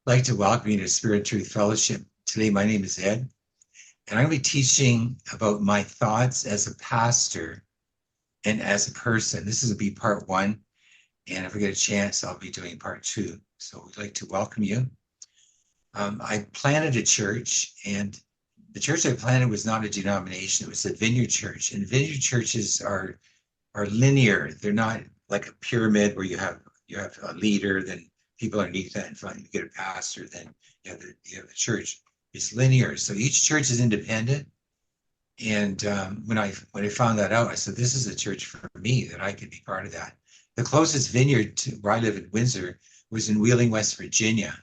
I'd like to welcome you to Spirit and Truth Fellowship. Today, my name is Ed, and I'm going to be teaching about my thoughts as a pastor and as a person. This will be part one, and if I get a chance, I'll be doing part two. So we'd like to welcome you. I planted a church, and the church I planted was not a denomination. It was a vineyard church, and vineyard churches are linear. They're not like a pyramid where you have a leader, then people underneath that, and finally you get a pastor, then you have the church. It's linear, so each church is independent. And when I found that out, I said, this is a church for me that I could be part of that. The closest vineyard to where I live in Windsor was in Wheeling, West Virginia.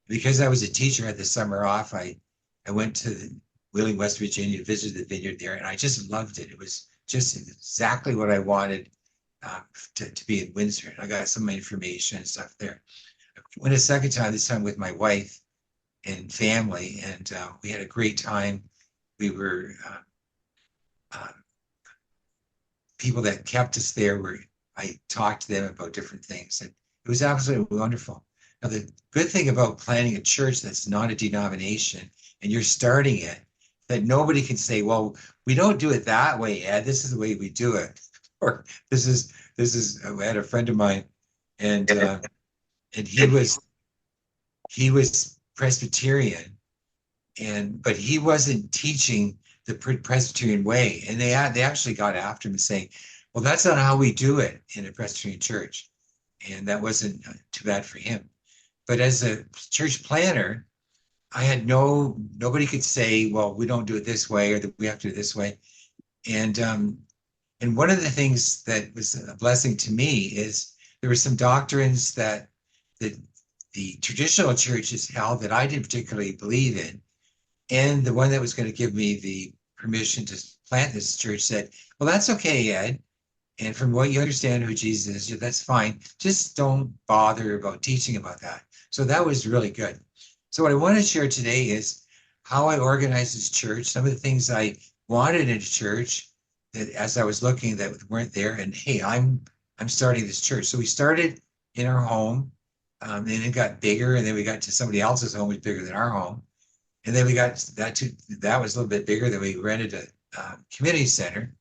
Because I was a teacher, I had the summer off. I went to Wheeling, West Virginia, visited the vineyard there, and I just loved it. It was just exactly what I wanted to be in Windsor. And I got some of my information and stuff there. I went a second time, this time with my wife and family, and we had a great time. We were people that kept us there where I talked to them about different things, and it was absolutely wonderful. Now, the good thing about planning a church that's not a denomination and you're starting it, that nobody can say, well, we don't do it that way, Ed. This is the way we do it. Or I had a friend of mine, and he was Presbyterian, but he wasn't teaching the Presbyterian way. And they actually got after him and saying, well, that's not how we do it in a Presbyterian church. And that wasn't too bad for him. But as a church planner, I had nobody could say, well, we don't do it this way, or that we have to do it this way. And one of the things that was a blessing to me is there were some doctrines that the traditional churches held that I didn't particularly believe in. And the one that was going to give me the permission to plant this church said, well, that's okay, Ed. And from what you understand who Jesus is, that's fine. Just don't bother about teaching about that. So that was really good. So what I want to share today is how I organized this church, some of the things I wanted in a church that as I was looking that weren't there. And hey, I'm starting this church. So we started in our home, and it got bigger, and then we got to somebody else's home was bigger than our home. And then we got that was a little bit bigger. Then we rented a community center.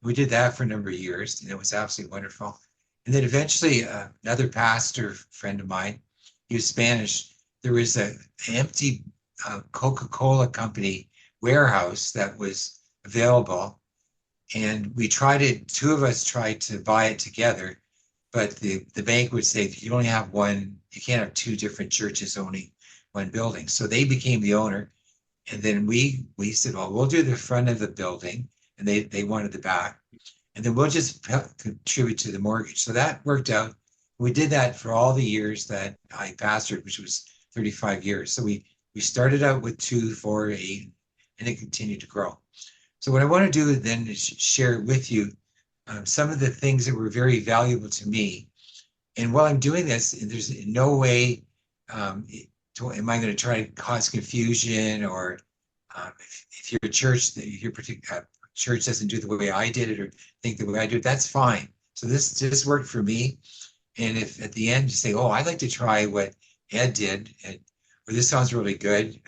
We did that for a number of years, and it was absolutely wonderful. And then eventually, another pastor friend of mine, he was Spanish. There was an empty Coca-Cola company warehouse that was available, and two of us tried to buy it together, but the bank would say you only have one, you can't have two different churches owning one building. So they became the owner, and then we said, well, we'll do the front of the building, and they wanted the back, and then we'll just contribute to the mortgage. So that worked out. We did that for all the years that I pastored, which was 35 years. So we started out with 2, 4, 8, and it continued to grow. So what I want to do then is share with you some of the things that were very valuable to me. And while I'm doing this, there's in no way am I going to try to cause confusion, or if your church, your particular church doesn't do the way I did it or think the way I do it, that's fine. So this worked for me. And if at the end you say, oh, I'd like to try what Ed did, or this sounds really good,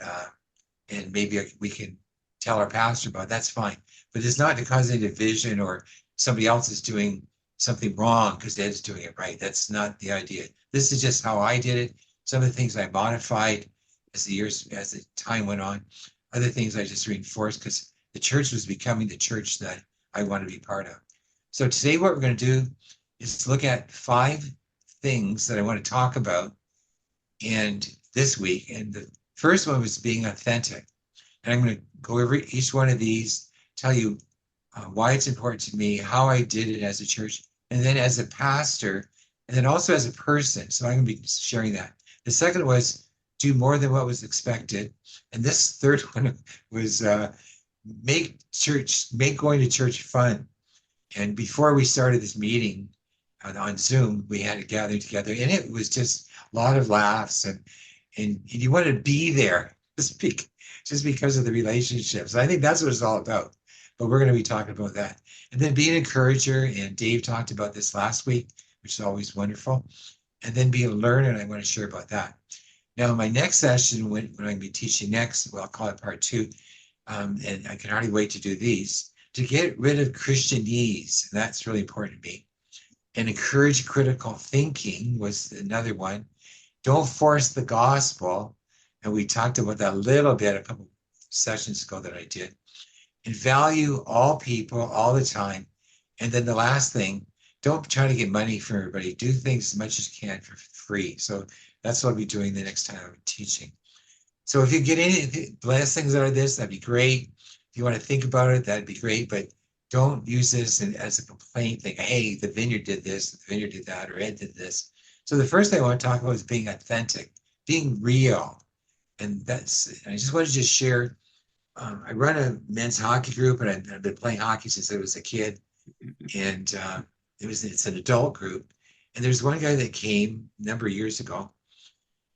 and maybe we can tell our pastor about it, that's fine. But it's not to cause any division or somebody else is doing something wrong because Ed's doing it right. That's not the idea. This is just how I did it. Some of the things I modified as the time went on. Other things I just reinforced because the church was becoming the church that I want to be part of. So today what we're going to do is look at 5 things that I want to talk about and this week. And the first one was being authentic. And I'm going to go over each one of these, tell you why it's important to me, how I did it as a church, and then as a pastor, and then also as a person. So I'm going to be sharing that. The second was do more than what was expected. And this third one was make going to church fun. And before we started this meeting on Zoom, we had a gathering together, and it was just a lot of laughs, and you wanted to be there just because of the relationships. I think that's what it's all about. But we're going to be talking about that. And then be an encourager, and Dave talked about this last week, which is always wonderful. And then be a learner, and I want to share about that. Now, my next session, when I'm going to be teaching next, well, I'll call it part 2, and I can hardly wait to do these, to get rid of Christianese. And that's really important to me. And encourage critical thinking was another one. Don't force the gospel. And we talked about that a little bit a couple sessions ago that I did. And value all people all the time. And then the last thing, don't try to get money from everybody. Do things as much as you can for free. So that's what I'll be doing the next time I'm teaching. So if you get any last things out of this, that'd be great. If you want to think about it, that'd be great. But don't use this as a complaint thing. Hey, the vineyard did this, the vineyard did that, or Ed did this. So the first thing I want to talk about is being authentic, being real. And I just wanted to share. I run a men's hockey group, and I've been playing hockey since I was a kid. And it's an adult group. And there's one guy that came a number of years ago.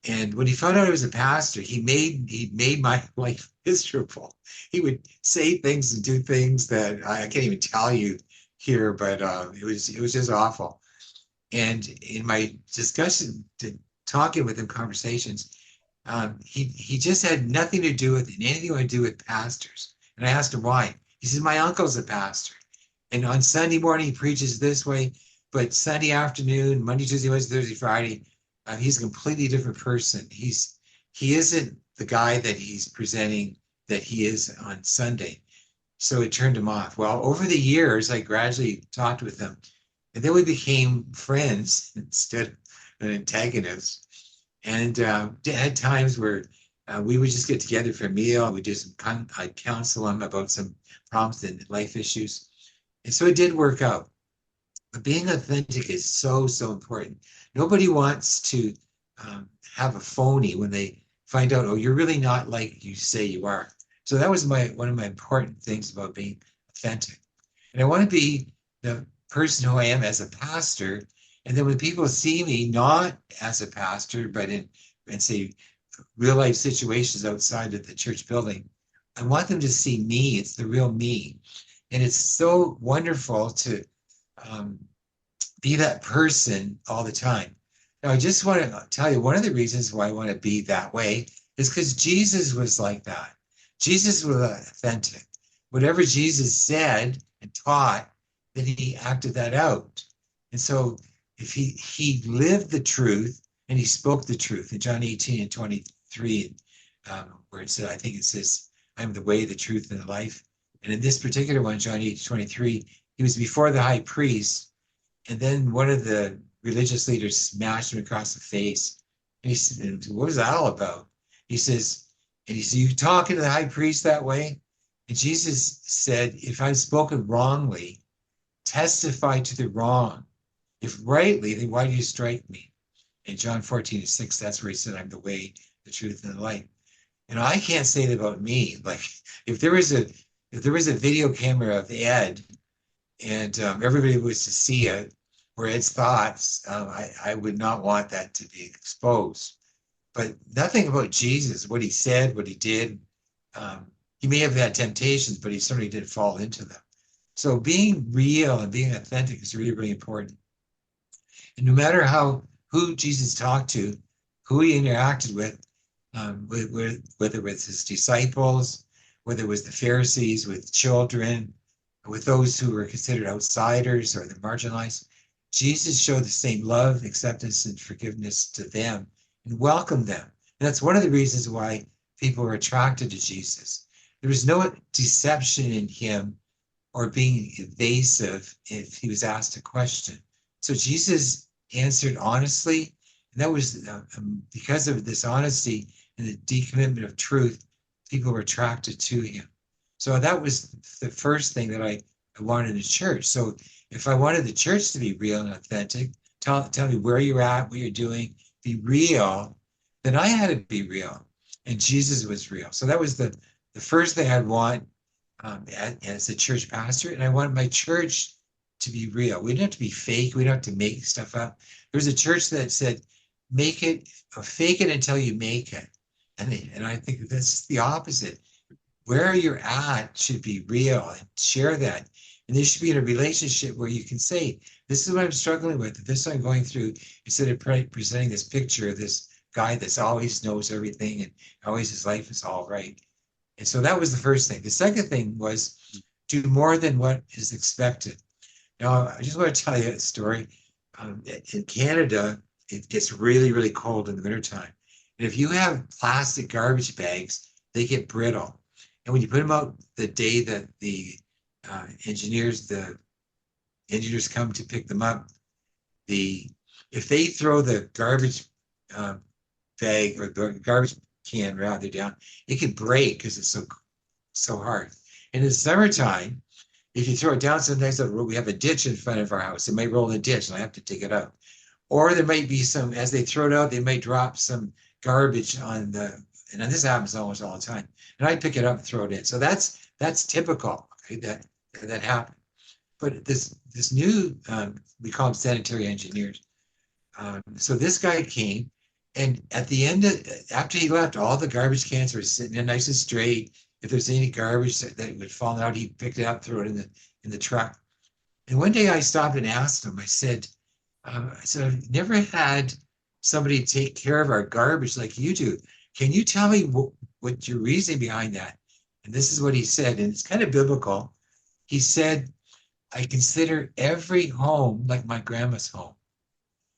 And when he found out I was a pastor, he made my life miserable. He would say things and do things that I can't even tell you here, but it was just awful. And in my discussion, talking with him, conversations, he just had nothing to do with anything to do with pastors. And I asked him why. He said, my uncle's a pastor. And on Sunday morning, he preaches this way, but Sunday afternoon, Monday, Tuesday, Wednesday, Thursday, Friday, he's a completely different person. He isn't the guy that he's presenting that he is on Sunday. So it turned him off. Well, over the years, I gradually talked with him, and then we became friends instead of an antagonist. And had times where we would just get together for a meal. I'd counsel him about some problems and life issues. And so it did work out. But being authentic is so, so important. Nobody wants to have a phony when they find out, oh, you're really not like you say you are. So that was one of my important things about being authentic. And I want to be the person who I am as a pastor. And then when people see me not as a pastor, but in say real life situations outside of the church building, I want them to see me. It's the real me. And it's so wonderful to be that person all the time. Now, I just want to tell you one of the reasons why I want to be that way is because Jesus was like that. Jesus was authentic. Whatever Jesus said and taught, then he acted that out. And so if he lived the truth and he spoke the truth in John 18 and 23, where it said, I think it says, I'm the way, the truth, and the life. And in this particular one, John 8:23, he was before the high priest, and then one of the religious leaders smashed him across the face. And he said, what was that all about? He says, you talking to the high priest that way? And Jesus said, if I've spoken wrongly, testify to the wrong. If rightly, then why do you strike me? In John 14:6, that's where he said, I'm the way, the truth, and the light. And I can't say that about me. Like if there was a video camera of Ed and everybody was to see it, or Ed's thoughts, I would not want that to be exposed. But nothing about Jesus, what he said, what he did. He may have had temptations, but he certainly didn't fall into them. So being real and being authentic is really, really important. And no matter who Jesus talked to, who he interacted with, whether it was his disciples, whether it was the Pharisees, with children, with those who were considered outsiders or the marginalized, Jesus showed the same love, acceptance, and forgiveness to them and welcomed them. And that's one of the reasons why people were attracted to Jesus. There was no deception in him or being evasive if he was asked a question. So Jesus answered honestly, and that was because of this honesty and the decommitment of truth, people were attracted to him. So that was the first thing that I wanted in the church. So if I wanted the church to be real and authentic, tell me where you're at, what you're doing, be real, then I had to be real. And Jesus was real. So that was the first thing I'd want as a church pastor. And I wanted my church to be real. We don't have to be fake. We don't have to make stuff up. There's a church that said, make it or fake it until you make it. And I think that's the opposite. Where you're at should be real and share that. And there should be in a relationship where you can say, this is what I'm struggling with. This is what I'm going through. Instead of presenting this picture of this guy that's always knows everything and always his life is all right. And so that was the first thing. The second thing was do more than what is expected. Now, I just want to tell you a story. In Canada, it gets really, really cold in the wintertime. And if you have plastic garbage bags, they get brittle. And when you put them out the day that the engineers come to pick them up, if they throw the garbage uh, bag or the garbage can rather down, it can break because it's so hard. And in the summertime, if you throw it down, sometimes we have a ditch in front of our house. It might roll in the ditch and I have to dig it out. Or there might be some, as they throw it out, they might drop some garbage on and this happens almost all the time. And I pick it up and throw it in. So that's typical, okay, that happened. But this new, we call them sanitary engineers. So this guy came, and at the end after he left, all the garbage cans were sitting in nice and straight. If there's any garbage that would fall out, he picked it up, threw it in the truck. And one day I stopped and asked him. I said, I've never had somebody take care of our garbage like you do. Can you tell me what your reasoning behind that? And this is what he said, and it's kind of biblical. He said, I consider every home like my grandma's home.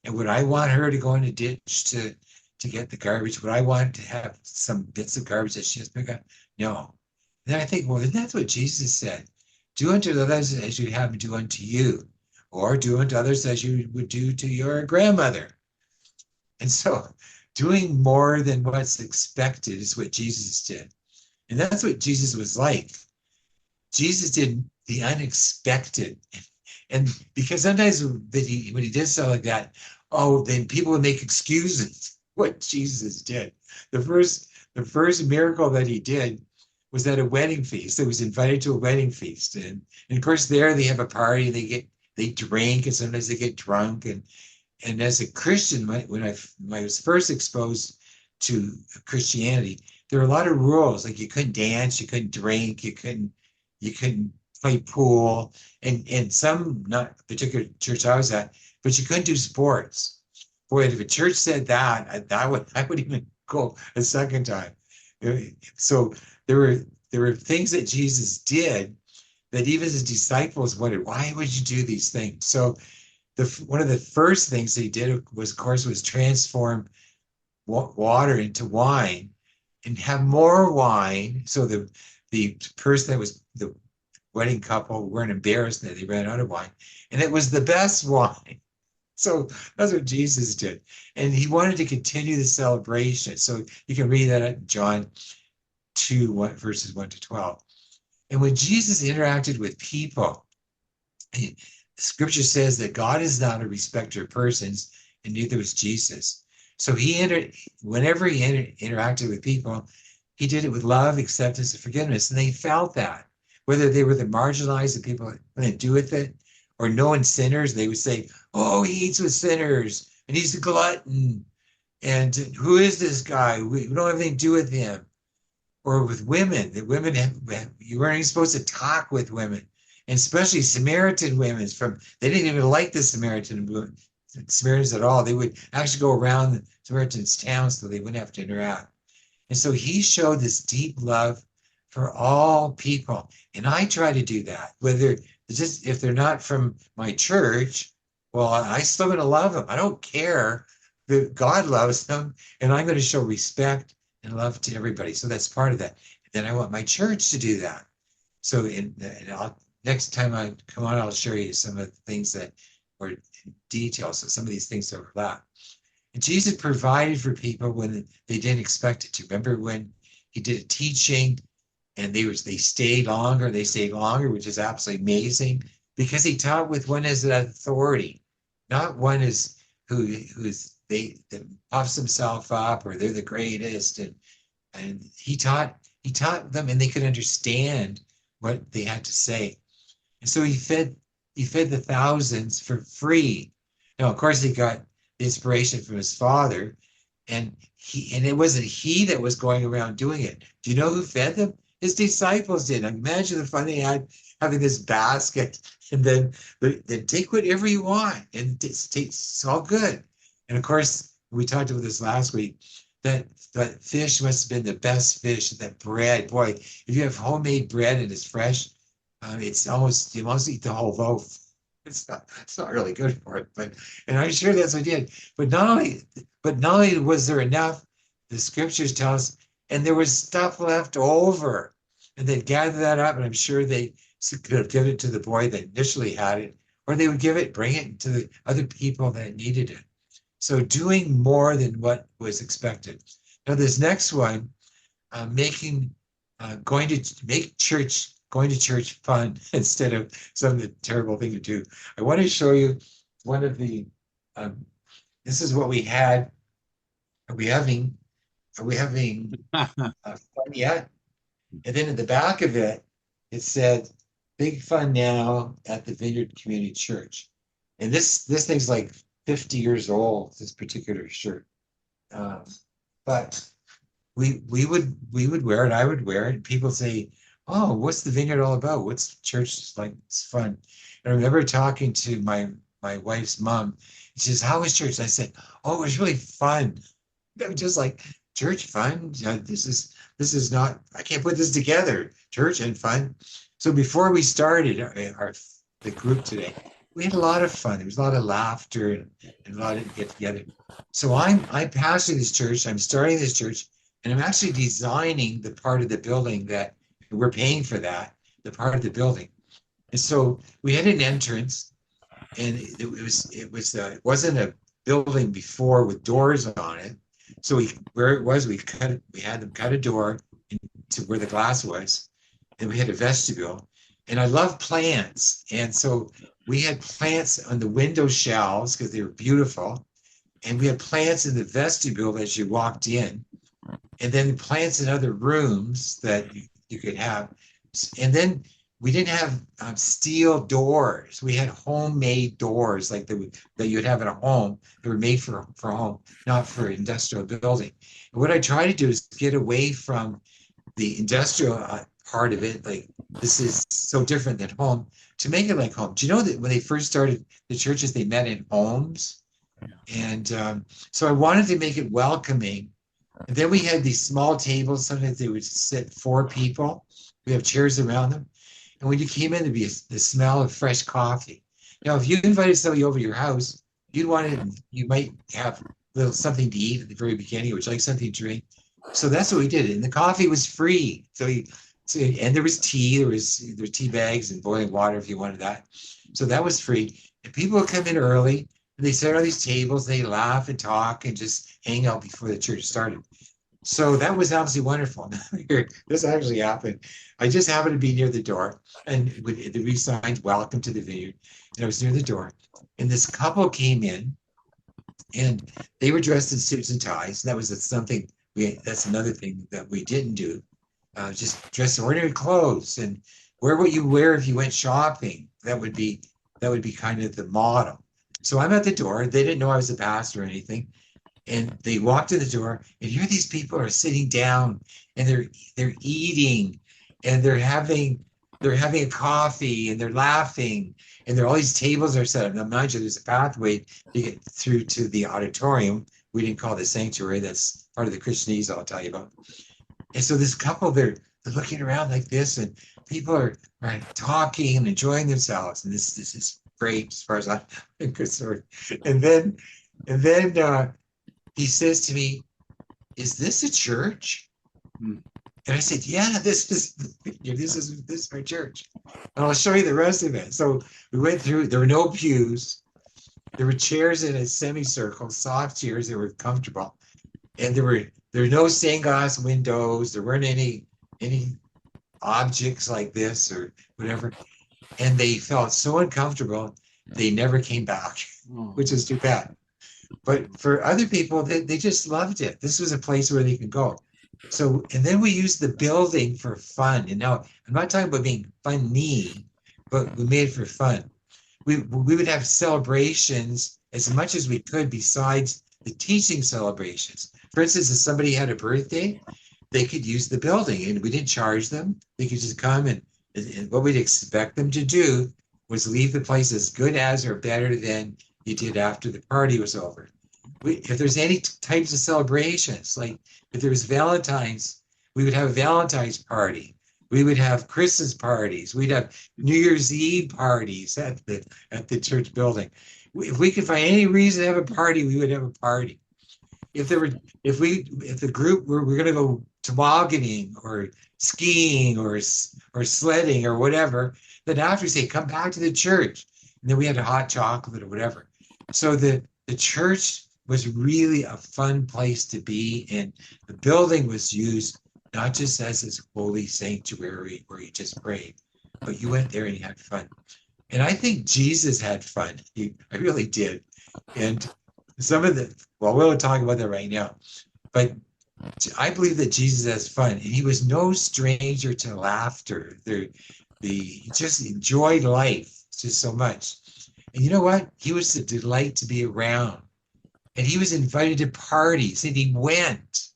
And would I want her to go in a ditch to get the garbage? Would I want to have some bits of garbage that she has to pick up? No. And then I think, well, that's what Jesus said. Do unto others as you have do unto you, or do unto others as you would do to your grandmother. And so doing more than what's expected is what Jesus did. And that's what Jesus was like. Jesus did the unexpected. And because sometimes when he did stuff like that, then people would make excuses what Jesus did. The first miracle that he did was at a wedding feast. They was invited to a wedding feast. And of course there they have a party, they drink, and sometimes they get drunk. And as a Christian, when I was first exposed to Christianity, there were a lot of rules. Like you couldn't dance, you couldn't drink, you couldn't play pool, and some, not particular church I was at, but you couldn't do sports. Boy, if a church said that, I would even go a second time. So there were things that Jesus did that even his disciples wondered, why would you do these things? So one of the first things he did was transform water into wine and have more wine. So the person that was the wedding couple weren't embarrassed that they ran out of wine, and it was the best wine. So that's what Jesus did, and he wanted to continue the celebration. So you can read that at John 2, verses 1 to 12. And when Jesus interacted with people, Scripture says that God is not a respecter of persons, and neither was Jesus. So whenever he interacted with people, he did it with love, acceptance, and forgiveness, and they felt that. Whether they were the marginalized, the people couldn't do with it, or known sinners, they would say, oh, he eats with sinners, and he's a glutton, and who is this guy? We don't have anything to do with him. Or with women, you weren't even supposed to talk with women, and especially Samaritan women. They didn't even like the Samaritans at all. They would actually go around the Samaritans' towns so they wouldn't have to interact. And so he showed this deep love for all people. And I try to do that, if they're not from my church, well, I still going to love them. I don't care. God loves them, and I'm going to show respect and love to everybody. So that's part of that. And then I want my church to do that. So next time I come on, I'll show you some of the things that were in detail. So some of these things overlap. And Jesus provided for people when they didn't expect it to. Remember when he did a teaching and they stayed longer, which is absolutely amazing, because he taught with one as an authority, not one as that puffs himself up or they're the greatest. And he taught them, and they could understand what they had to say. And so he fed the thousands for free. Now, of course, he got the inspiration from his father, and it wasn't he that was going around doing it. Do you know who fed them? His disciples did. Imagine the fun they had having this basket, and then take whatever you want, and it's all good. And of course, we talked about this last week, that fish must have been the best fish. That bread, boy, if you have homemade bread and it's fresh, it's almost, you almost eat the whole loaf. It's not really good for it, but, and I'm sure that's what I did. But not only was there enough, the scriptures tell us, and there was stuff left over, and they'd gather that up, and I'm sure they could have given it to the boy that initially had it, or they would bring it to the other people that needed it. So doing more than what was expected. Now this next one, going to church fun instead of some terrible thing to do. I want to show you one of the. This is what we had. Are we having fun yet? And then at the back of it, it said, "Big fun now at the Vineyard Community Church." And this thing's like 50 years old, this particular shirt. But we would wear it, I would wear it. People say, "Oh, what's the Vineyard all about? What's church like? It's fun." And I remember talking to my wife's mom. She says, "How was church?" And I said, "Oh, it was really fun." I'm just like, church fun? Yeah, this is not, I can't put this together. Church and fun. So before we started the group today, we had a lot of fun. There was a lot of laughter and a lot of get together. So I'm pastoring this church. I'm starting this church, and I'm actually designing the part of the building that we're paying for that, the part of the building. And so we had an entrance, and it wasn't a building before with doors on it. So we had them cut a door to where the glass was, and we had a vestibule. And I love plants, and so we had plants on the window shelves because they were beautiful, and we had plants in the vestibule as you walked in, and then plants in other rooms that you could have. And then we didn't have steel doors. We had homemade doors like that you'd have in a home. They were made for home, not for industrial building. And what I try to do is get away from the industrial part of it. Like, this is so different than home, to make it like home. Do you know that when they first started the churches, they met in homes? And so I wanted to make it welcoming. And then we had these small tables. Sometimes they would sit 4 people. We have chairs around them. And when you came in, there'd be the smell of fresh coffee. Now, if you invited somebody over to your house, you might have a little something to eat at the very beginning, or would you like something to drink? So that's what we did. And the coffee was free. And there was tea. There was tea bags and boiling water if you wanted that. So that was free. And people would come in early, and they sit on these tables. They laugh and talk and just hang out before the church started. So that was absolutely wonderful. This actually happened. I just happened to be near the door, and we signed "Welcome to the Vineyard," and I was near the door, and this couple came in, and they were dressed in suits and ties. And that was something that's another thing that we didn't do. Just dress in ordinary clothes and wear what you wear if you went shopping. That would be kind of the model. So I'm at the door. They didn't know I was a pastor or anything. And they walked in the door, and here these people are sitting down, and they're eating, and they're having a coffee, and they're laughing, and all these tables are set up. Now, mind you, there's a pathway to get through to the auditorium. We didn't call it the sanctuary. That's part of the Christianese I'll tell you about. And so this couple, they're looking around like this, and people are talking and enjoying themselves, and this is great as far as I'm concerned. And then he says to me, "Is this a church?" And I said, "Yeah, this is our church." And I'll show you the rest of it. So we went through. There were no pews. There were chairs in a semicircle, soft chairs that were comfortable, and there were no stained glass windows. There weren't any objects like this or whatever. And they felt so uncomfortable, they never came back, which is too bad. But for other people, they just loved it. This was a place where they could go. So, and then we used the building for fun. And now I'm not talking about being funny, but we made it for fun. We would have celebrations as much as we could besides the teaching celebrations. For instance, if somebody had a birthday, they could use the building, and we didn't charge them. They could just come, and what we'd expect them to do was leave the place as good as or better than you did after the party was over. if there's any types of celebrations, like if there was Valentine's, we would have a Valentine's party. We would have Christmas parties. We'd have New Year's Eve parties at the church building. If we could find any reason to have a party, we would have a party. If there were, if the group we're going to go tobogganing or skiing or sledding or whatever, then after we say, come back to the church, and then we had a hot chocolate or whatever. So the church was really a fun place to be, and the building was used not just as this holy sanctuary where you just prayed, but you went there and you had fun. And I think Jesus had fun. I really did. And some of the, well, we'll talk about that right now, but I believe that Jesus has fun, and he was no stranger to laughter. He just enjoyed life just so much. And you know what? He was a delight to be around. And he was invited to parties, and he went.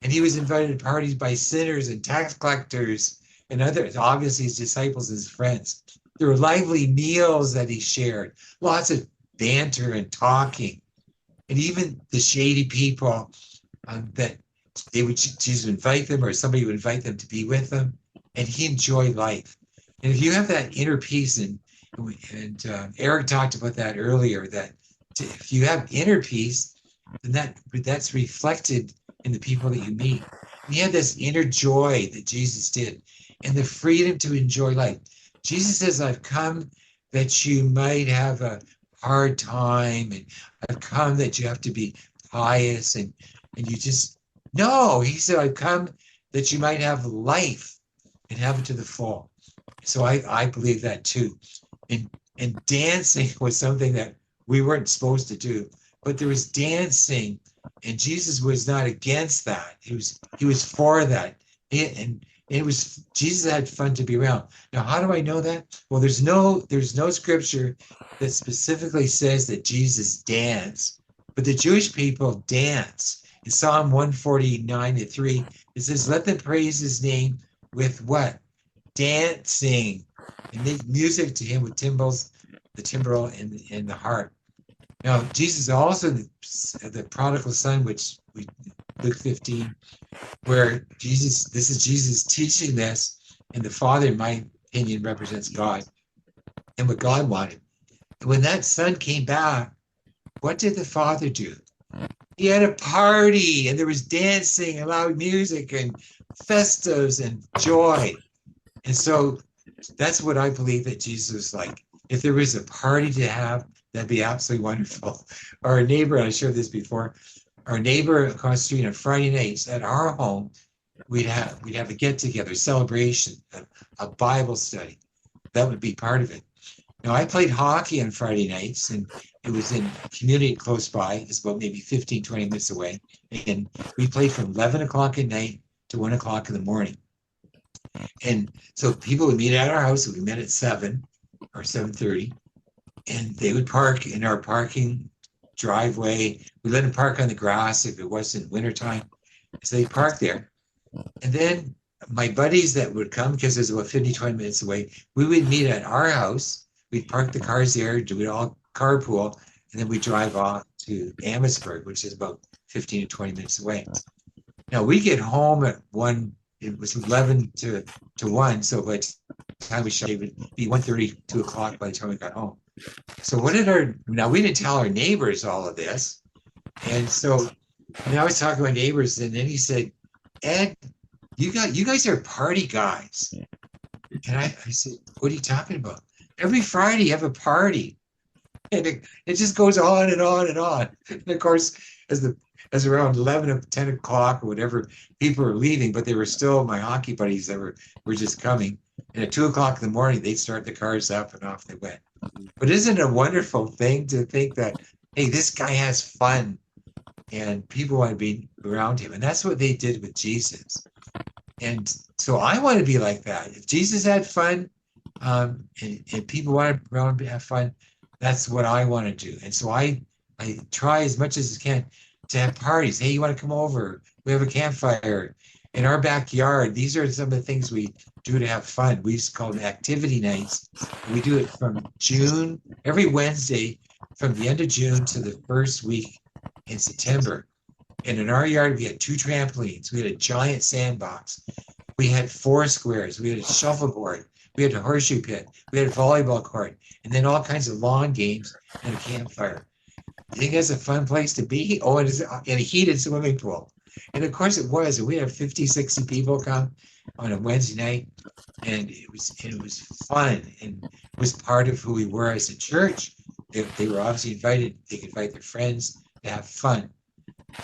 And he was invited to parties by sinners and tax collectors and others, obviously his disciples, his friends. There were lively meals that he shared, lots of banter and talking. And even the shady people that Jesus would invite them, or somebody would invite them to be with them, and he enjoyed life. And if you have that inner peace, and Eric talked about that earlier, that if you have inner peace, then that's reflected in the people that you meet. And he had this inner joy that Jesus did, and the freedom to enjoy life. Jesus says, I've come that you might have a hard time, and I've come that you have to be pious, and you just, no, he said, I've come that you might have life and have it to the full. So I believe that too. And dancing was something that we weren't supposed to do, but there was dancing, and Jesus was not against that. He was for that. And it was, Jesus had fun to be around. Now, how do I know that? Well, there's no scripture that specifically says that Jesus danced, but the Jewish people dance. In Psalm 149:3, it says, let them praise his name with what? Dancing, and make music to him with timbrels, the timbrel and the harp. Now, Jesus also, the prodigal son, which Luke 15, where this is Jesus teaching this, and the Father, in my opinion, represents God and what God wanted. And when that son came back, what did the Father do? He had a party, and there was dancing and loud music and festives and joy. And so that's what I believe that Jesus was like. If there was a party to have, that'd be absolutely wonderful. Our neighbor, I shared this before, our neighbor across the street on Friday nights at our home, we'd have a get-together, celebration, a Bible study. That would be part of it. Now, I played hockey on Friday nights, and it was in a community close by. It's about maybe 15, 20 minutes away. And we played from 11 o'clock at night to 1 o'clock in the morning. And so people would meet at our house. We met at 7 or 7:30, and they would park in our parking driveway. We let them park on the grass if it wasn't wintertime. So they parked there. And then my buddies that would come, because it was about 50, 20 minutes away, we would meet at our house. We'd park the cars there, do it all carpool, and then we'd drive off to Amherstburg, which is about 15 to 20 minutes away. Now, we get home at 1, it was 11 to 1, so by the time we shot, it would be 1:30, 2 o'clock by the time we got home. So now we didn't tell our neighbors all of this. And so now I was talking to my neighbors, and then he said, Ed, you guys are party guys. And I said, what are you talking about? Every Friday you have a party. And it just goes on and on and on. And of course, as around 11 or 10 o'clock or whatever, people were leaving, but they were still my hockey buddies that were just coming. And at 2 o'clock in the morning, they'd start the cars up, and off they went. But isn't it a wonderful thing to think that, hey, this guy has fun and people want to be around him? And that's what they did with Jesus. And so I want to be like that. If Jesus had fun, and people want to have fun, that's what I want to do. And so I try as much as I can to have parties. Hey, you want to come over? We have a campfire in our backyard. These are some of the things we do to have fun. We used to call them activity nights. We do it from June, every Wednesday, from the end of June to the first week in September. And in our yard, we had 2 trampolines. We had a giant sandbox. We had 4 squares. We had a shuffleboard. We had a horseshoe pit. We had a volleyball court. And then all kinds of lawn games and a campfire. You think that's a fun place to be? Oh, it is, in a heated swimming pool. And of course it was. We had 50, 60 people come on a Wednesday night. And it was fun and it was part of who we were as a church. They were obviously invited. They could invite their friends to have fun.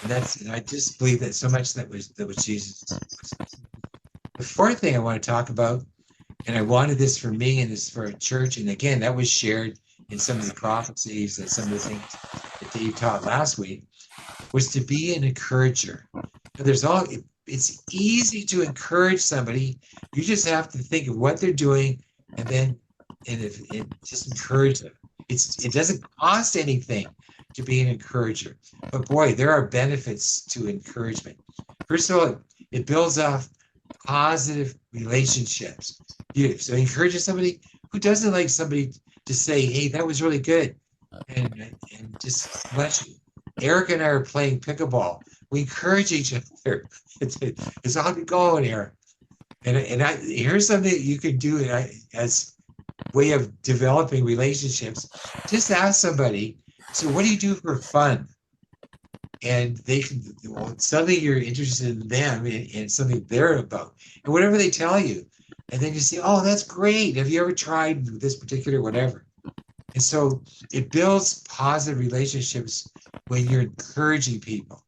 And I just believe that so much that was Jesus. The fourth thing I want to talk about, and I wanted this for me and this for a church, and again, that was shared in some of the prophecies and some of the things that Dave taught last week, was to be an encourager. It's easy to encourage somebody. You just have to think of what they're doing and just encourage them. It doesn't cost anything to be an encourager. But boy, there are benefits to encouragement. First of all, it builds off positive relationships. So encouraging somebody who doesn't like somebody to say, hey, that was really good. And just bless you. Eric and I are playing pickleball. We encourage each other. It's all going, Eric. And here's something that you can do as a way of developing relationships. Just ask somebody, so what do you do for fun? And they can, suddenly you're interested in them and something they're about. And whatever they tell you. And then you say, oh, that's great. Have you ever tried this particular whatever? And so it builds positive relationships when you're encouraging people.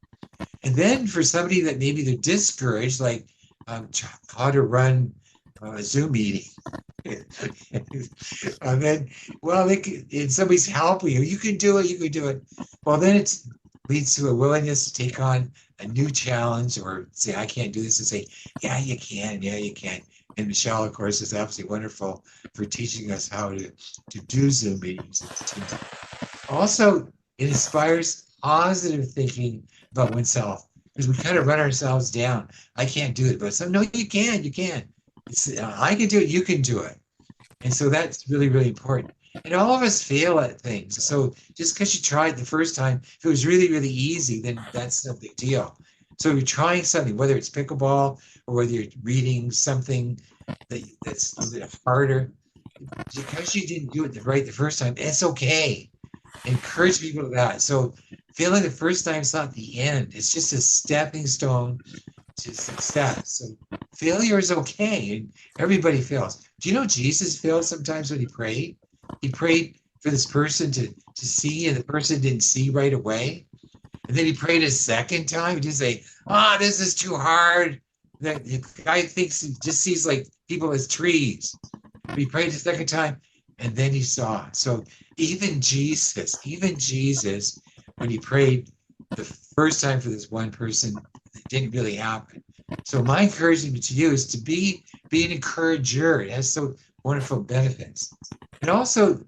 And then for somebody that maybe they're discouraged, like how to run a Zoom meeting. And then, and somebody's helping you. You can do it. Well, then it leads to a willingness to take on a new challenge or say, I can't do this, and say, yeah, you can. And Michelle, of course, is absolutely wonderful for teaching us how to do Zoom meetings. Also, it inspires positive thinking about oneself because we kind of run ourselves down. I can't do it, but no, you can. I can do it. You can do it. And so that's really, really important. And all of us fail at things. So just because you tried the first time, if it was really, really easy, then that's no big deal. So you're trying something, whether it's pickleball or whether you're reading something that's a little bit harder, because you didn't do it right the first time, it's okay. Encourage people to that. So failing the first time is not the end. It's just a stepping stone to success. So failure is okay, and everybody fails. Do you know Jesus failed sometimes when he prayed? He prayed for this person to see, and the person didn't see right away. And then he prayed a second time. He didn't say, this is too hard. The guy thinks he just sees like people as trees. But he prayed a second time, and then he saw. So even Jesus, when he prayed the first time for this one person, it didn't really happen. So my encouragement to you is to be an encourager. It has so wonderful benefits. And also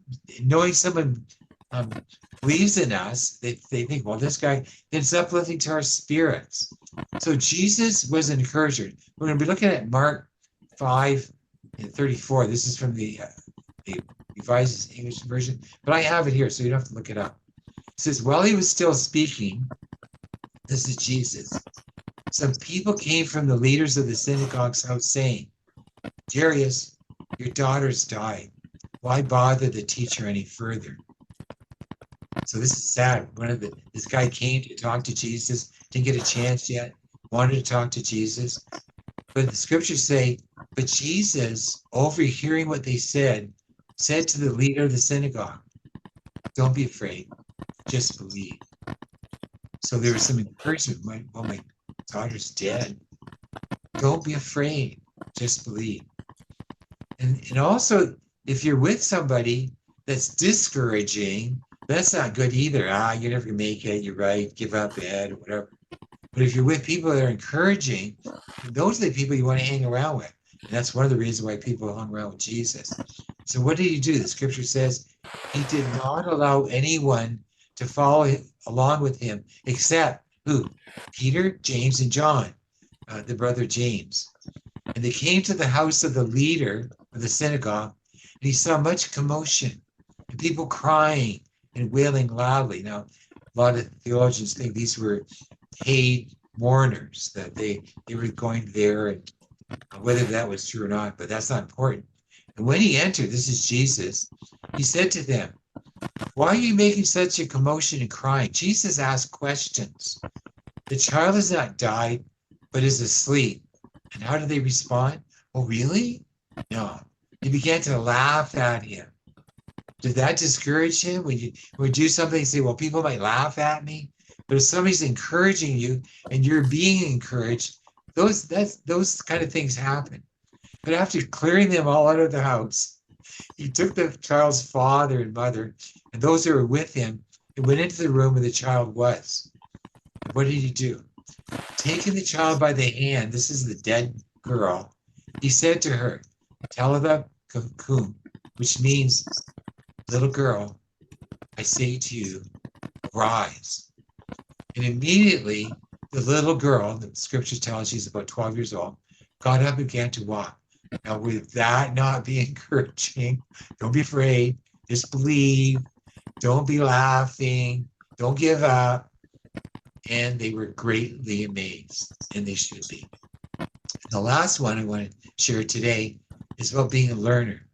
knowing someone believes in us, they think, well, this guy, it's uplifting to our spirits. So Jesus was an encourager. We're going to be looking at Mark 5:34. This is from the Revised English version, but I have it here, so you don't have to look it up. It says, while he was still speaking, this is Jesus, some people came from the leaders of the synagogue's house saying, Jairus, your daughter's died. Why bother the teacher any further? So this is sad. This guy came to talk to Jesus, didn't get a chance yet, wanted to talk to Jesus. But the scriptures say, but Jesus, overhearing what they said to the leader of the synagogue, don't be afraid, just believe. So there was some encouragement. My daughter's dead. Don't be afraid, just believe. And also, if you're with somebody that's discouraging, that's not good either. You're never gonna make it, you're right, give up, Ed, or whatever. But if you're with people that are encouraging, those are the people you want to hang around with. And that's one of the reasons why people hung around with Jesus. So what did he do? The scripture says he did not allow anyone to follow along with him except who? Peter, James, and John, the brother James. And they came to the house of the leader of the synagogue, and he saw much commotion and people crying and wailing loudly. Now, a lot of theologians think these were paid mourners, that they were going there, and whether that was true or not, but that's not important. And when he entered, this is Jesus, he said to them, "Why are you making such a commotion and crying?" Jesus asked questions. "The child has not died, but is asleep." And how did they respond? "Oh, really?" No. They began to laugh at him. Did that discourage him? When you do something and say, "Well, people might laugh at me," but if somebody's encouraging you and you're being encouraged, those kind of things happen. But after clearing them all out of the house, he took the child's father and mother and those who were with him and went into the room where the child was. And what did he do? Taking the child by the hand, this is the dead girl, he said to her, "Talitha kum," which means, "Little girl, I say to you, rise." And immediately the little girl, the scriptures tell us she's about 12 years old, got up and began to walk. Now, would that not be encouraging? Don't be afraid. Just believe. Don't be laughing. Don't give up. And they were greatly amazed, and they should be. The last one I want to share today is about being a learner.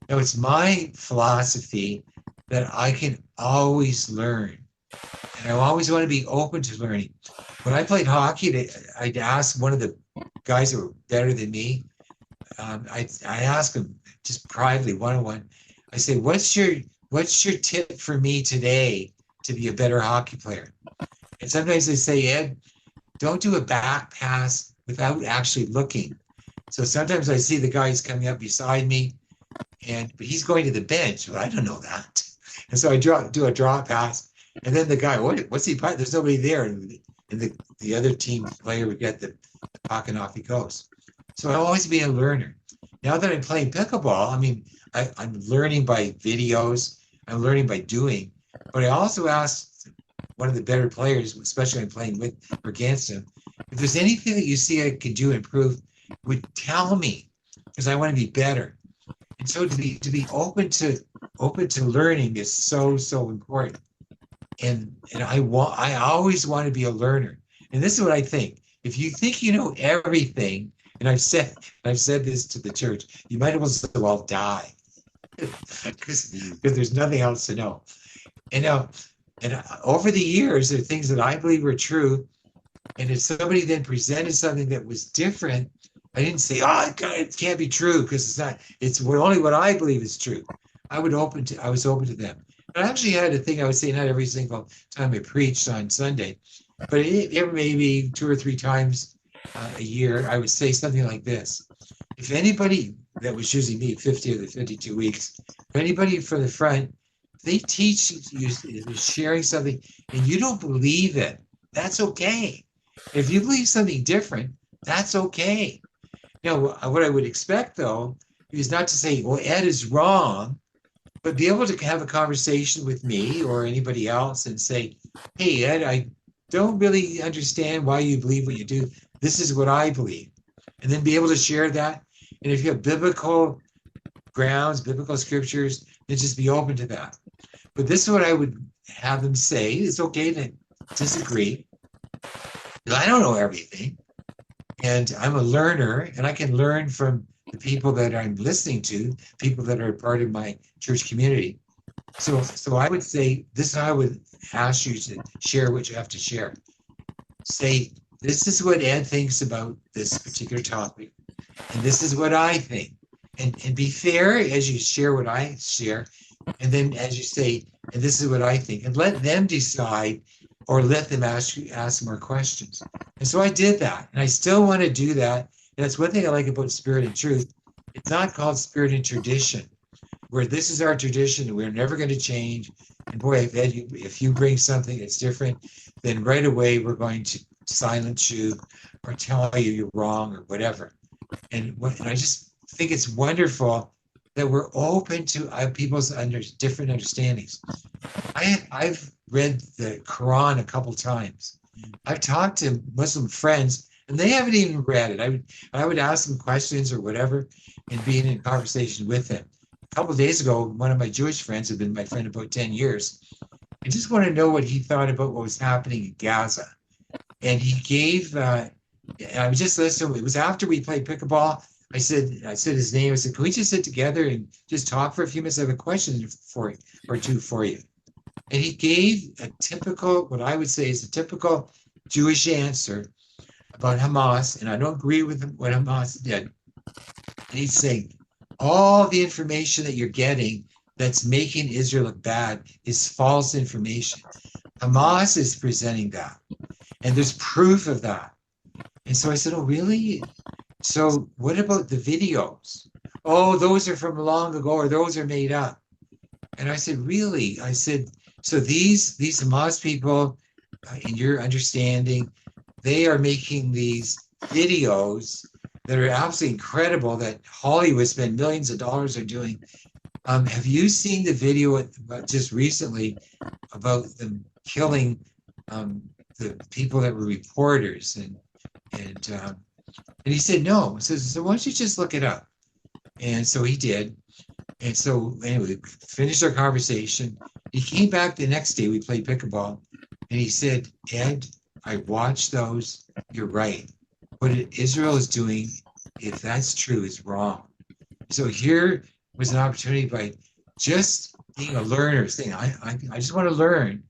Now, it's my philosophy that I can always learn, and I always want to be open to learning. When I played hockey, I'd ask one of the guys that were better than me. I asked him just privately, one-on-one. I say, what's your tip for me today to be a better hockey player?" And sometimes they say, "Ed, don't do a back pass without actually looking." So sometimes I see the guy who's coming up beside me, but he's going to the bench. Well, I don't know that. And so I do a draw pass, and then the guy, what's he playing? There's nobody there. And the other team player would get the puck and off he goes. So I'll always be a learner. Now that I'm playing pickleball, I mean, I'm learning by videos, I'm learning by doing, but I also asked one of the better players, especially when I'm playing with or against him, if there's anything that you see I can do improve, would tell me, because I want to be better. And so to be open to learning is so important. And I always want to be a learner. And this is what I think. If you think you know everything, and I've said this to the church, you might as well die, because there's nothing else to know. And over the years, there are things that I believe are true. And if somebody then presented something that was different, I didn't say, "Oh, it can't be true," because it's not. It's only what I believe is true. I was open to them. But I actually had a thing I would say, not every single time I preached on Sunday, but it maybe 2 or 3 times a year, I would say something like this: if anybody, that was usually me, 50 of the 52 weeks, if anybody from the front, they teach you, sharing something, and you don't believe it, that's okay. If you believe something different, that's okay. Now, what I would expect, though, is not to say, "Well, Ed is wrong," but be able to have a conversation with me or anybody else and say, "Hey, Ed, I don't really understand why you believe what you do. This is what I believe." And then be able to share that. And if you have biblical grounds, biblical scriptures, then just be open to that. But this is what I would have them say. It's okay to disagree, because I don't know everything. And I'm a learner, and I can learn from the people that I'm listening to, people that are part of my church community. So I would say, this is how I would ask you to share what you have to share. Say, "This is what Ed thinks about this particular topic, and this is what I think." And be fair as you share what I share, and then as you say, "And this is what I think," and let them decide, or let them ask more questions. And so I did that, and I still want to do that. And that's one thing I like about Spirit and Truth. It's not called Spirit and Tradition, where this is our tradition and we're never going to change. And boy, if you bring something that's different, then right away we're going to silence you or tell you you're wrong or whatever. And I just think it's wonderful that we're open to people's different understandings. I've read the Quran a couple times. I've talked to Muslim friends, and they haven't even read it. I would ask them questions or whatever, and be in conversation with them. A couple of days ago, one of my Jewish friends, had been my friend about 10 years, I just want to know what he thought about what was happening in Gaza. And he gave, I was just listening. It was after we played pickleball. I said his name. I said, can we just sit together and just talk for a few minutes? I have a question for or two for you. And he gave a typical, what I would say is a typical Jewish answer about Hamas. And I don't agree with what Hamas did. And he's saying, all the information that you're getting that's making Israel look bad is false information. Hamas is presenting that. And there's proof of that. And so I said, oh, really? So what about the videos? Oh, those are from long ago, or those are made up. And I said, really? I said, so these Hamas people, in your understanding, they are making these videos that are absolutely incredible that Hollywood spent millions of dollars on doing. Have you seen the video just recently about them killing the people that were reporters? And he said, no. So why don't you just look it up? And so he did. And so anyway, we finished our conversation. He came back the next day, we played pickleball, and he said, Ed, I watched those. You're right. What Israel is doing, if that's true, is wrong. So here was an opportunity by just being a learner, saying, I just want to learn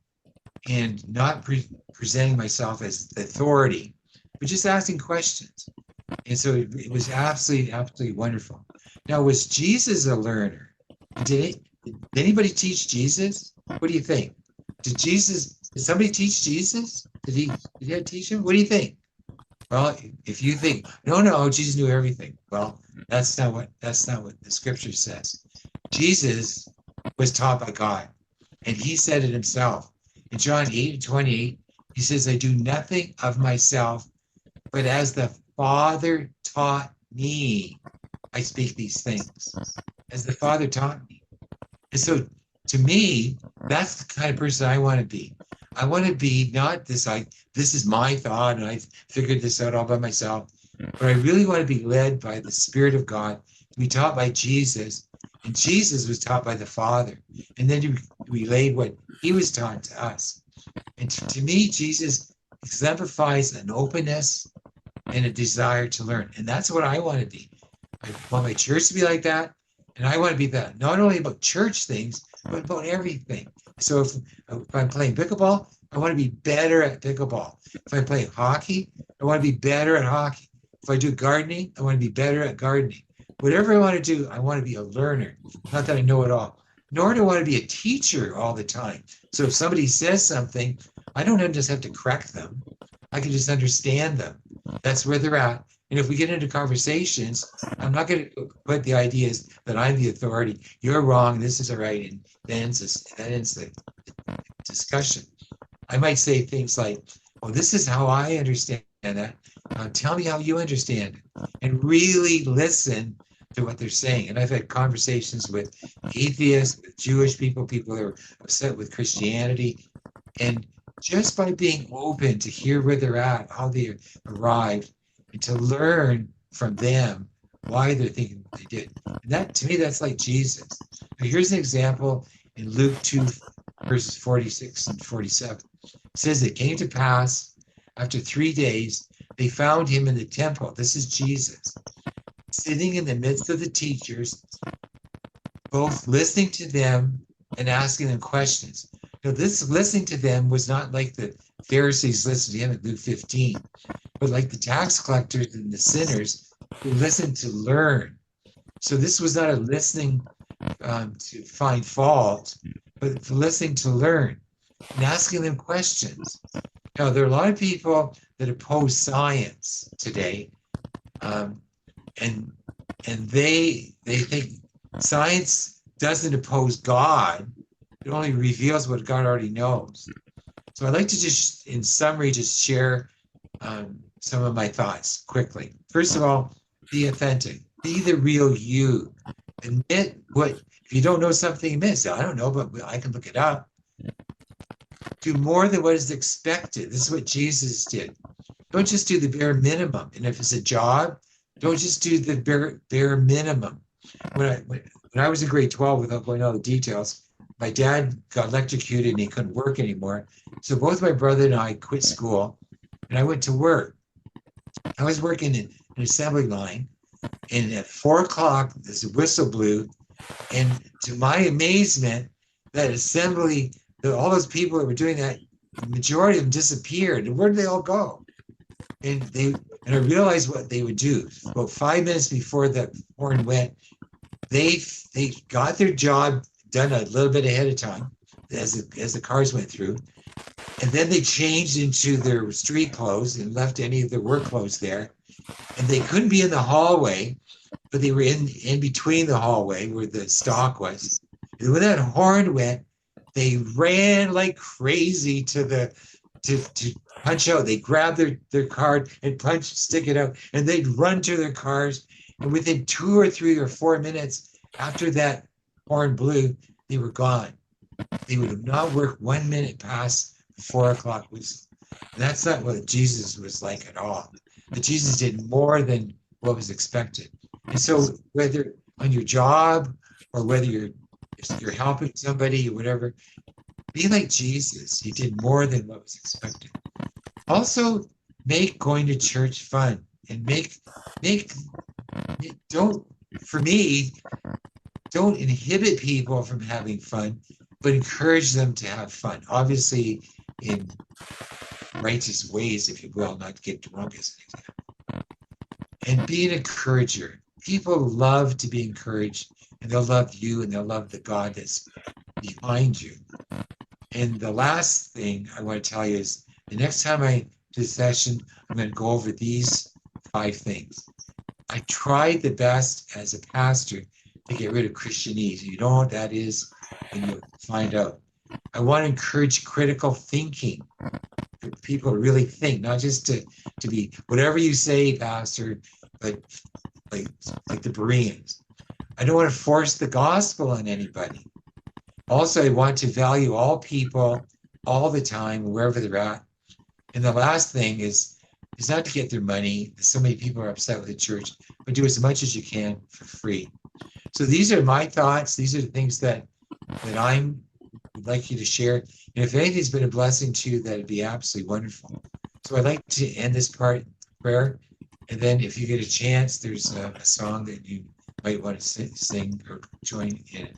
and not presenting myself as the authority, but just asking questions. And so it was absolutely wonderful. Now, was Jesus a learner? Did anybody teach Jesus? What do you think? Did somebody teach Jesus? Did he teach him? What do you think? Well, if you think, no, Jesus knew everything. Well, that's not what the scripture says. Jesus was taught by God, and he said it himself. In John 8:28, he says, I do nothing of myself, but as the Father taught me, I speak these things. As the Father taught me. And so to me, that's the kind of person I want to be. I want to be not this is my thought and I've figured this out all by myself, but I really want to be led by the Spirit of God, to be taught by Jesus. And Jesus was taught by the Father. And then he relayed what he was taught to us. And to me, Jesus exemplifies an openness and a desire to learn. And that's what I want to be. I want my church to be like that. And I want to be that, not only about church things, but about everything. So if I'm playing pickleball, I want to be better at pickleball. If I'm playing hockey, I want to be better at hockey. If I do gardening, I want to be better at gardening. Whatever I want to do, I want to be a learner. Not that I know it all. Nor do I want to be a teacher all the time. So if somebody says something, I don't just have to correct them. I can just understand them. That's where they're at. And if we get into conversations, I'm not going to put the ideas that I'm the authority. You're wrong. This is all right. And that ends the discussion. I might say things like, "Oh, this is how I understand that. Tell me how you understand it," and really listen to what they're saying. And I've had conversations with atheists, with Jewish people that are upset with Christianity, and just by being open to hear where they're at, how they arrived, and to learn from them why they're thinking what they did. And that, to me, that's like Jesus. Now, here's an example in Luke 2, verses 46 and 47. It says, it came to pass after 3 days, they found him in the temple. This is Jesus, sitting in the midst of the teachers, both listening to them and asking them questions. Now, this listening to them was not like the Pharisees listened to him in Luke 15, but like the tax collectors and the sinners who listened to learn. So this was not a listening to find fault, but for listening to learn and asking them questions. Now, there are a lot of people that oppose science today, and they think science doesn't oppose God. It only reveals what God already knows. So I'd like to just, in summary, just share some of my thoughts quickly. First of all, be authentic. Be the real you. Admit what, if you don't know something, admit, I don't know, but I can look it up. Do more than what is expected. This is what Jesus did. Don't just do the bare minimum. And if it's a job, don't just do the bare minimum. When I was in grade 12, without going into all the details, my dad got electrocuted and he couldn't work anymore. So both my brother and I quit school and I went to work. I was working in an assembly line, and at 4 o'clock, this whistle blew. And to my amazement, that assembly, all those people that were doing that, the majority of them disappeared. And where did they all go? And I realized what they would do. About 5 minutes before the horn went, they got their job done a little bit ahead of time as the cars went through. And then they changed into their street clothes and left any of their work clothes there. And they couldn't be in the hallway, but they were in between the hallway where the stock was. And when that horn went, they ran like crazy to punch out. They grabbed their card and stick it out, and they'd run to their cars. And within 2 or 3 or 4 minutes after that horn blew, they were gone. They would have not worked 1 minute past 4 o'clock whistle. And that's not what Jesus was like at all. But Jesus did more than what was expected. And so whether on your job or whether you're helping somebody or whatever, be like Jesus. He did more than what was expected. Also, make going to church fun, and don't inhibit people from having fun, but encourage them to have fun. Obviously, in righteous ways, if you will, not to get drunk as an example. And be an encourager. People love to be encouraged, and they'll love you, and they'll love the God that's behind you. And the last thing I want to tell you is the next time I do a session, I'm going to go over these 5 things. I tried the best as a pastor to get rid of Christianese. You know what that is, and you'll find out. I want to encourage critical thinking. For people to really think, not just to be whatever you say, pastor, but like the Bereans. I don't want to force the gospel on anybody. Also, I want to value all people all the time, wherever they're at. And the last thing is not to get their money. So many people are upset with the church, but do as much as you can for free. So these are my thoughts. These are the things that I would like you to share. And if anything's been a blessing to you, that'd be absolutely wonderful. So I'd like to end this part prayer. And then if you get a chance, there's a song that you might want to sing or join in.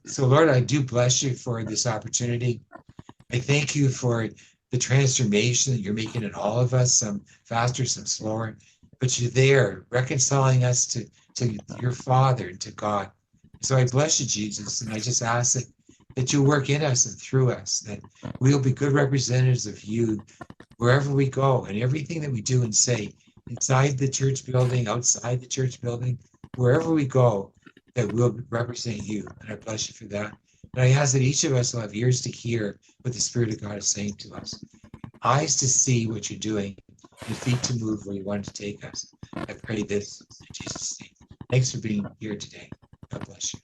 So Lord, I do bless you for this opportunity. I thank you for the transformation that you're making in all of us, some faster, some slower, but you're there reconciling us to your Father and to God. So I bless you, Jesus, and I just ask that you work in us and through us, that we'll be good representatives of you wherever we go, and everything that we do and say, inside the church building, outside the church building, wherever we go, that we'll represent you. And I bless you for that. And I ask that each of us will have ears to hear what the Spirit of God is saying to us, eyes to see what you're doing, and feet to move where you want to take us. I pray this in Jesus' name. Thanks for being here today. God bless you.